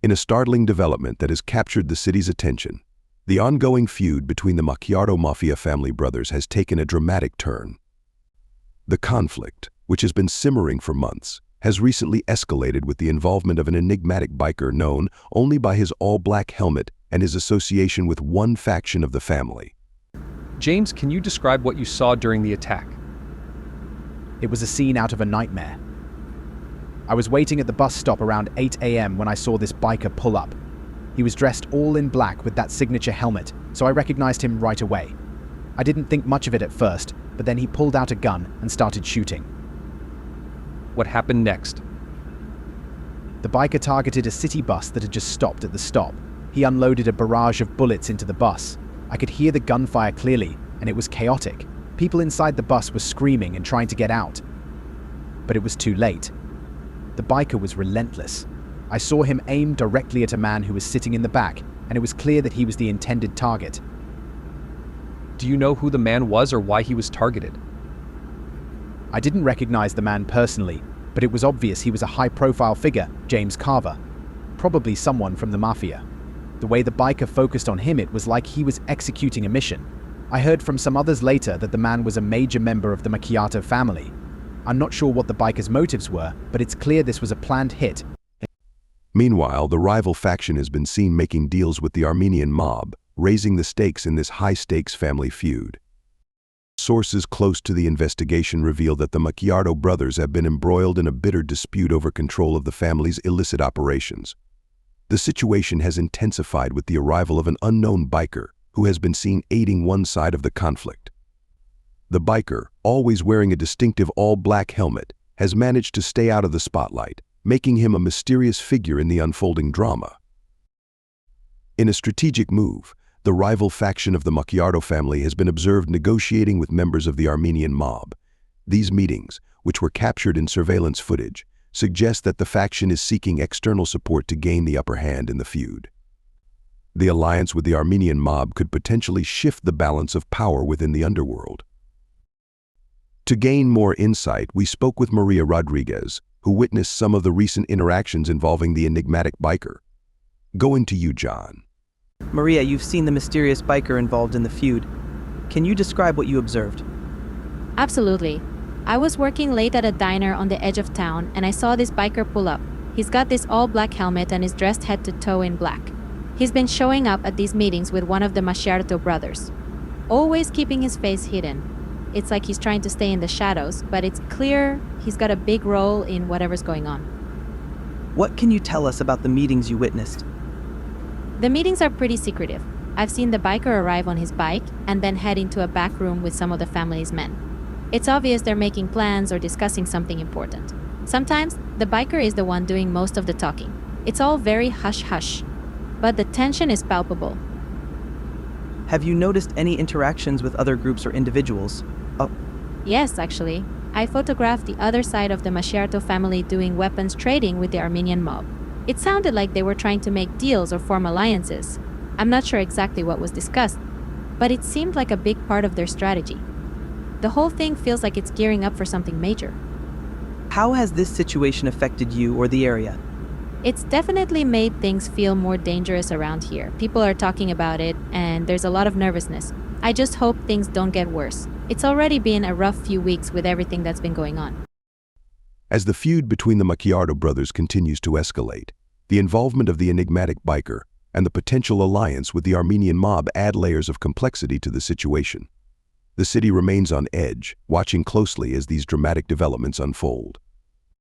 In a startling development that has captured the city's attention, the ongoing feud between the Macchiato Mafia family brothers has taken a dramatic turn. The conflict, which has been simmering for months, has recently escalated with the involvement of an enigmatic biker known only by his all-black helmet and his association with one faction of the family. James, can you describe what you saw during the attack? It was a scene out of a nightmare. I was waiting at the bus stop around 8 a.m. when I saw this biker pull up. He was dressed all in black with that signature helmet, so I recognized him right away. I didn't think much of it at first, but then he pulled out a gun and started shooting. What happened next? The biker targeted a city bus that had just stopped at the stop. He unloaded a barrage of bullets into the bus. I could hear the gunfire clearly, and it was chaotic. People inside the bus were screaming and trying to get out. But it was too late. The biker was relentless. I saw him aim directly at a man who was sitting in the back, and it was clear that he was the intended target. Do you know who the man was or why he was targeted? I didn't recognize the man personally, but it was obvious he was a high-profile figure, James Carver, probably someone from the Mafia. The way the biker focused on him, it was like he was executing a mission. I heard from some others later that the man was a major member of the Macchiato family. I'm not sure what the biker's motives were, but it's clear this was a planned hit. Meanwhile, the rival faction has been seen making deals with the Armenian mob, raising the stakes in this high-stakes family feud. Sources close to the investigation reveal that the Macchiato brothers have been embroiled in a bitter dispute over control of the family's illicit operations. The situation has intensified with the arrival of an unknown biker who has been seen aiding one side of the conflict. The biker, always wearing a distinctive all-black helmet, has managed to stay out of the spotlight, making him a mysterious figure in the unfolding drama. In a strategic move, the rival faction of the Macchiato family has been observed negotiating with members of the Armenian mob. These meetings, which were captured in surveillance footage, suggest that the faction is seeking external support to gain the upper hand in the feud. The alliance with the Armenian mob could potentially shift the balance of power within the underworld. To gain more insight, we spoke with Maria Rodriguez, who witnessed some of the recent interactions involving the enigmatic biker. Going to you, John. Maria, you've seen the mysterious biker involved in the feud. Can you describe what you observed? Absolutely. I was working late at a diner on the edge of town, and I saw this biker pull up. He's got this all-black helmet and is dressed head to toe in black. He's been showing up at these meetings with one of the Macchiato brothers, always keeping his face hidden. It's like he's trying to stay in the shadows, but it's clear he's got a big role in whatever's going on. What can you tell us about the meetings you witnessed? The meetings are pretty secretive. I've seen the biker arrive on his bike and then head into a back room with some of the family's men. It's obvious they're making plans or discussing something important. Sometimes, the biker is the one doing most of the talking. It's all very hush-hush, but the tension is palpable. Have you noticed any interactions with other groups or individuals? Yes, actually. I photographed the other side of the Macchiato family doing weapons trading with the Armenian mob. It sounded like they were trying to make deals or form alliances. I'm not sure exactly what was discussed, but it seemed like a big part of their strategy. The whole thing feels like it's gearing up for something major. How has this situation affected you or the area? It's definitely made things feel more dangerous around here. People are talking about it, and there's a lot of nervousness. I just hope things don't get worse. It's already been a rough few weeks with everything that's been going on. As the feud between the Macchiato brothers continues to escalate, the involvement of the enigmatic biker and the potential alliance with the Armenian mob add layers of complexity to the situation. The city remains on edge, watching closely as these dramatic developments unfold.